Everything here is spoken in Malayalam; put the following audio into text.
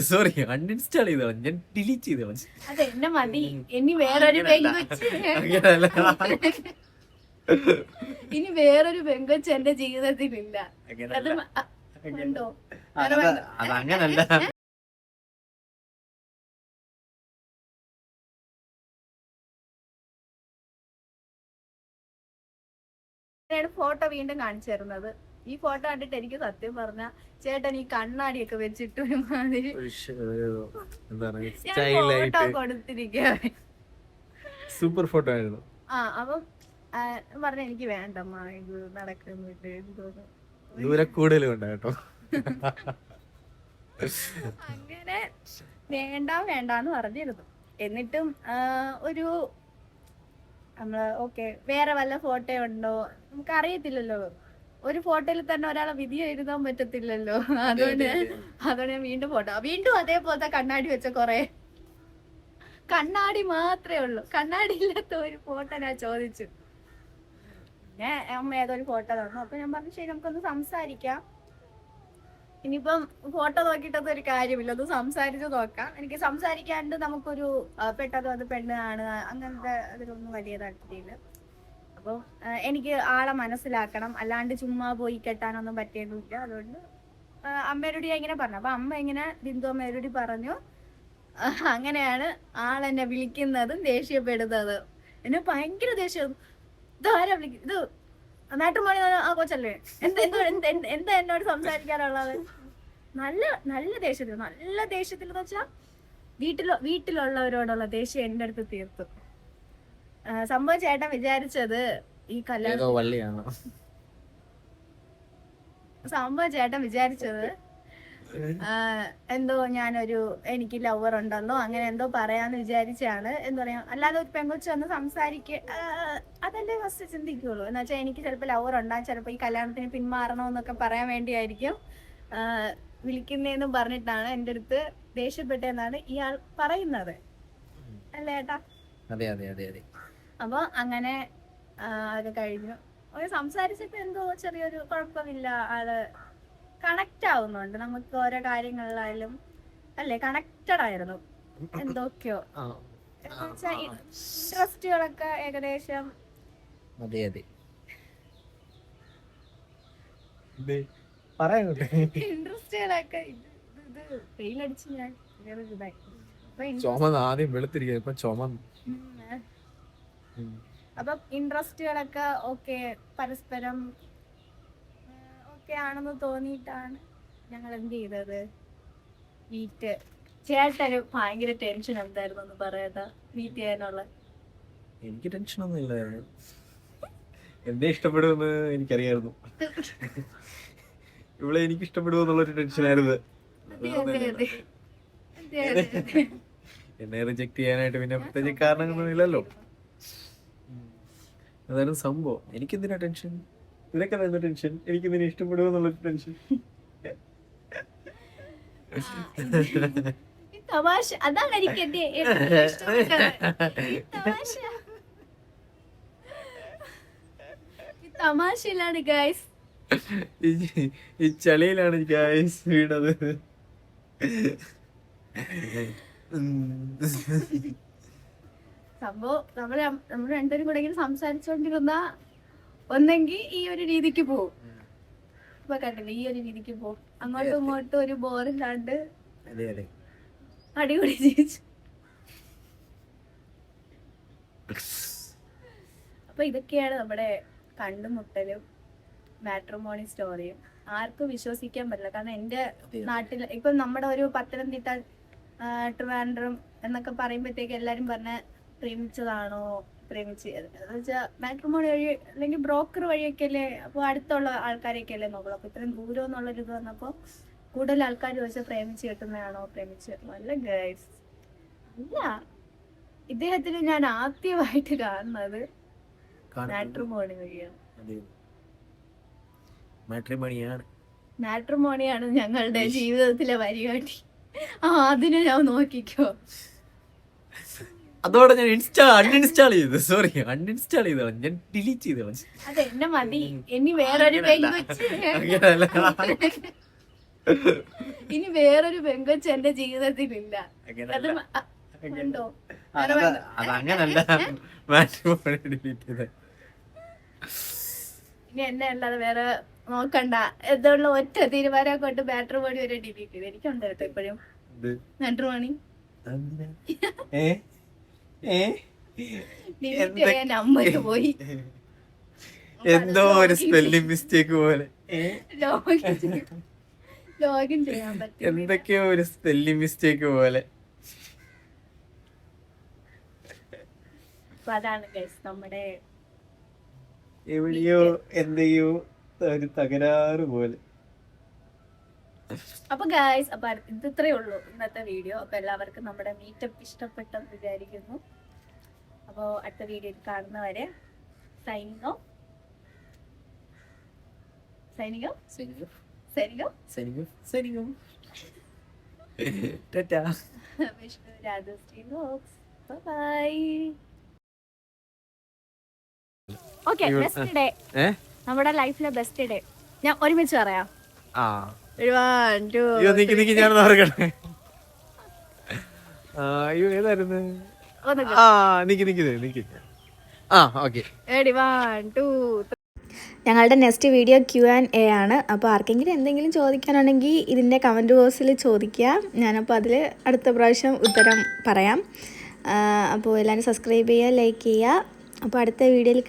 സോറി, അൺഇൻസ്റ്റാൾ ചെയ്തോളാം, ഞാൻ ഡിലീറ്റ് ചെയ്തോളാം. അതെ, എന്നെ മതി. ഇനി വേറൊരു പെങ്കൊച്ച് ഇനി വേറൊരു പെങ്കൊച്ച് എന്റെ ജീവിതത്തിലില്ല. അത് ഉണ്ടോ? അതങ്ങനല്ല. ഫോട്ടോ വീണ്ടും കാണിച്ചു തരുന്നത്. ഈ ഫോട്ടോ കണ്ടിട്ട് എനിക്ക് സത്യം പറഞ്ഞ ചേട്ടൻ ഈ കണ്ണാടിയൊക്കെ വെച്ചിട്ട് ഒരുമാതിരി ഫോട്ടോ കൊടുത്തിരിക്കുകയാണ്. സൂപ്പർ ഫോട്ടോ ആയിരുന്നു. അപ്പം പറഞ്ഞ എനിക്ക് വേണ്ടമ്മ ഇത് നടക്കുന്നില്ല, ദൂരെ കൂടുതലും ഉണ്ട് കേട്ടോ. അങ്ങനെ വേണ്ടാന്ന് പറഞ്ഞിരുന്നു. എന്നിട്ടും ഒരു നമ്മള് ഓക്കെ വേറെ വല്ല ഫോട്ടോ ഉണ്ടോ നമുക്ക് അറിയത്തില്ലല്ലോ. ഒരു ഫോട്ടോയിൽ തന്നെ ഒരാളെ വിധി എഴുതാൻ പറ്റത്തില്ലല്ലോ. അതുകൊണ്ട് ഞാൻ വീണ്ടും അതേപോലത്തെ കണ്ണാടി വെച്ച കൊറേ കണ്ണാടി മാത്രമേ ഉള്ളൂ. കണ്ണാടി ഇല്ലാത്ത ഒരു ഫോട്ടോ ഞാൻ ചോദിച്ചു. പിന്നെ അമ്മ ഏതൊരു ഫോട്ടോ തന്നു. അപ്പൊ ഞാൻ പറഞ്ഞു ശരി നമുക്കൊന്ന് സംസാരിക്കാം. ഇനിയിപ്പം ഫോട്ടോ നോക്കിയിട്ടത് ഒരു കാര്യമില്ല, അത് സംസാരിച്ചു നോക്കാം. എനിക്ക് സംസാരിക്കാണ്ട് നമുക്കൊരു പെട്ടെന്ന് അത് പെണ്ണാണ് അങ്ങനത്തെ അതിലൊന്നും വലിയ താല്പര്യമില്ല. അപ്പോൾ എനിക്ക് ആളെ മനസ്സിലാക്കണം, അല്ലാണ്ട് ചുമ്മാ പോയി കെട്ടാനൊന്നും പറ്റിയൊന്നുമില്ല. അതുകൊണ്ട് അമ്മയോട് ഞാൻ ഇങ്ങനെ പറഞ്ഞു. അപ്പൊ അമ്മ ഇങ്ങനെ ബിന്ദു അമ്മയോട് പറഞ്ഞു. അങ്ങനെയാണ് ആളെന്നെ വിളിക്കുന്നതും ദേഷ്യപ്പെടുന്നത്. എന്നെ ഭയങ്കര ദേഷ്യം. ഇതാരാ വിളിക്കും, ഇത് മാട്രിമോണി ആ കൊച്ചല്ലേ, എന്താ എന്നോട് സംസാരിക്കാനുള്ളത്? നല്ല ദേഷ്യത്തിൽ എന്ന് വെച്ചാ വീട്ടിലുള്ളവരോടുള്ള ദേഷ്യം എന്റെ അടുത്ത് തീർത്തു. സംഭവം ചേട്ടൻ വിചാരിച്ചത് ഈ കല്യാണം എന്തോ എനിക്ക് ലവർ ഉണ്ടെന്നോ അങ്ങനെ എന്തോ പറയാന്ന് വിചാരിച്ചാണ്. എന്താ പറയാ, അല്ലാതെ ഒരു പെങ്കൊച്ചു വന്ന് അതല്ലേ ഫസ്റ്റ് ചിന്തിക്കുള്ളൂ. എന്ന് വെച്ചാൽ എനിക്ക് ചിലപ്പോൾ ലവർ ഉണ്ടാകും, ചിലപ്പോൾ ഈ കല്യാണത്തിന് പിന്മാറണമെന്നൊക്കെ പറയാൻ വേണ്ടിയായിരിക്കും വിളിക്കുന്നതെന്ന് പറഞ്ഞിട്ടാണ് എൻ്റെ അടുത്ത് ദേഷ്യപ്പെട്ടെന്നാണ് ഇയാൾ പറയുന്നത്. അല്ലേ ഏട്ടാ? അതെ അതെ അതെ അതെ. അപ്പൊ അങ്ങനെ അത് കഴിഞ്ഞു. സംസാരിച്ചിട്ട് എന്തോ ചെറിയൊരു കുഴപ്പമില്ല, ആള് കണക്ട് ആവുന്നുണ്ട് നമുക്ക് ഓരോ കാര്യങ്ങളിലായാലും. അല്ലേ, കണക്റ്റഡ് ആയിരുന്നു എന്തൊക്കെയോ. ഇൻട്രസ്റ്റുകളൊക്കെ ഏകദേശം ഇൻട്രസ്റ്റുകളൊക്കെ ഇത് പെയിലടിച്ച് ഞാൻ അപ്പം ഇൻട്രസ്റ്റുകളൊക്കെ ഓക്കെ പരസ്പരം ഓക്കെ ആണെന്ന് തോന്നിയിട്ടാണ് ഞങ്ങൾ എന്ത് ചെയ്തത്. ചേട്ടന് ഭയങ്കര ടെൻഷൻ എന്തായിരുന്നു എന്ന് പറയാ മീറ്റ് ചെയ്യാനുള്ള? എനിക്ക് ടെൻഷനൊന്നും ഇല്ലായിരുന്നു, എന്നെ ഇഷ്ടപ്പെടുമെന്ന് എനിക്കറിയായിരുന്നു. ഇവിടെ എനിക്ക് ഇഷ്ടപ്പെടുമെന്നുള്ളൊരു ടെൻഷനായിരുന്നു. എന്നെ റിജക്ട് ചെയ്യാനായിട്ട് പിന്നെ പ്രത്യേകിച്ച് കാരണങ്ങളൊന്നും ഇല്ലല്ലോ. അതായിരുന്നു സംഭവം. എനിക്കെന്തിനാ ടെൻഷൻ? ഇതൊക്കെ തന്നെ ടെൻഷൻ. എനിക്ക് നിന്നെ ഇഷ്ടപ്പെടുമെന്നുള്ളൊരു ടെൻഷൻ. തമാശ അതാണ് എനിക്ക് തമാശയിലാണ് ഗൈസ്, ഈ ചളിയിലാണ് ഗൈസ് വീണത്. സംഭവം നമ്മൾ രണ്ടുപേരും കൂടെ ഇങ്ങനെ സംസാരിച്ചോണ്ടിരുന്ന ഒന്നെങ്കിൽ ഈ ഒരു രീതിക്ക് പോവും. ഇപ്പൊ കണ്ടില്ലേ, ഈ ഒരു രീതിക്ക് പോവും. അങ്ങോട്ടും ഇങ്ങോട്ടും ഒരു ബോറില്ലാണ്ട് അടിപൊളി ജീവിച്ചു. അപ്പൊ ഇതൊക്കെയാണ് നമ്മുടെ കണ്ടുമുട്ടലും മാട്രിമോണി സ്റ്റോറിയും. ആർക്കും വിശ്വസിക്കാൻ പറ്റില്ല. കാരണം എന്റെ നാട്ടിൽ ഇപ്പൊ നമ്മുടെ ഒരു പത്തനംതിട്ട ട്രിവാൻഡ്രം എന്നൊക്കെ പറയുമ്പോഴത്തേക്ക് എല്ലാരും പറഞ്ഞ പ്രേമിച്ചതാണോ മാട്രിമോണി വഴി അല്ലെങ്കിൽ ബ്രോക്കർ വഴിയൊക്കെ അല്ലേ. അപ്പൊ അടുത്തുള്ള ആൾക്കാരെയൊക്കെ അല്ലേ നോക്കുള്ളൂ. അപ്പൊ ഇത്രയും ദൂരം എന്നുള്ളൊരു ഇത് വന്നപ്പോ കൂടുതൽ ആൾക്കാർ ചോദിച്ചാൽ പ്രേമിച്ച് കിട്ടുന്നതാണോ അല്ല ഗൈസ്, അല്ല. ഇദ്ദേഹത്തിന് ഞാൻ ആദ്യമായിട്ട് കാണുന്നത് മാട്രിമോണി വഴിയാണ്. മാട്രിമോണിയാണ് ഞങ്ങളുടെ ജീവിതത്തിലെ വഴികാട്ടി. അതിനെ ഞാൻ നോക്കിക്കോ. അതോടെ ഞാൻ അൺഇൻസ്റ്റാൾ ചെയ്തോളാം, ഞാൻ ഡിലീറ്റ് ചെയ്തോളാം. അതെ, എന്നെ മതി. ഇനി വേറൊരു പെങ്കൊച്ച് ഇനി വേറൊരു പെങ്കൊച്ച് എന്റെ ജീവിതത്തിലില്ല. അത് ഉണ്ടോ? അതങ്ങനല്ല മാട്രിമോണി ഡിലീറ്റ് ചെയ്തത്. ഇനി എന്നെ അല്ലാതെ വേറെ നോക്കണ്ട എന്നുള്ള ഒറ്റ തീരുമാനം കൊണ്ട് മാട്രിമോണി വരെ ഡിലീറ്റ് ചെയ്ത്. എനിക്കുണ്ട് കേട്ടോ ഇപ്പോഴും മാട്രിമോണി ഡിലീറ്റ് ചെയ്യാൻ നമ്പർ പോയി. എന്തോ ഒരു സ്പെല്ലിംഗ് മിസ്റ്റേക്ക് പോലെ ലോഗിൻ ചെയ്യാൻ പറ്റും. എന്തൊക്കെയോ ഒരു സ്പെല്ലിംഗ് മിസ്റ്റേക്ക് പോലെ. അപ്പൊ അതാണ് ഗൈസ് നമ്മുടെ എവിടെയോ എന്തെയോ ഒരു തകരാറ് പോലെ. അപ്പൊ ഗൈസ് അപ്പൊ ഇത് ഇത്രയേ ഉള്ളൂ ഇന്നത്തെ വീഡിയോ. അപ്പൊ എല്ലാവർക്കും നമ്മുടെ മീറ്റപ്പ് ഇഷ്ടപ്പെട്ടെന്ന് വിചാരിക്കുന്നു. അപ്പോ അടുത്ത വീഡിയോയിൽ കാണുന്നവരെ signing off. Vishnu Rajashree vlogs. Bye. Okay, best day, നമ്മുടെ ലൈഫിലെ ബെസ്റ്റ് ഡേ ഞാൻ ഒരുമിച്ച് പറയാം. 1 2 ഞാൻ ഓർക്കട്ടെ. അയ്യോ ഏതായിരുന്നു? Ready, 1 2 3. ഞങ്ങളുടെ നെക്സ്റ്റ് വീഡിയോ Q&A ആണ്. അപ്പോൾ ആർക്കെങ്കിലും എന്തെങ്കിലും ചോദിക്കാനുണ്ടെങ്കിൽ ഇതിൻ്റെ കമൻറ്റ് ബോക്സിൽ ചോദിക്കുക. ഞാനപ്പോൾ അതിൽ അടുത്ത പ്രാവശ്യം ഉത്തരം പറയാം. അപ്പോൾ എല്ലാവരും സബ്സ്ക്രൈബ് ചെയ്യുക, ലൈക്ക് ചെയ്യുക. അപ്പോൾ അടുത്ത വീഡിയോയിൽ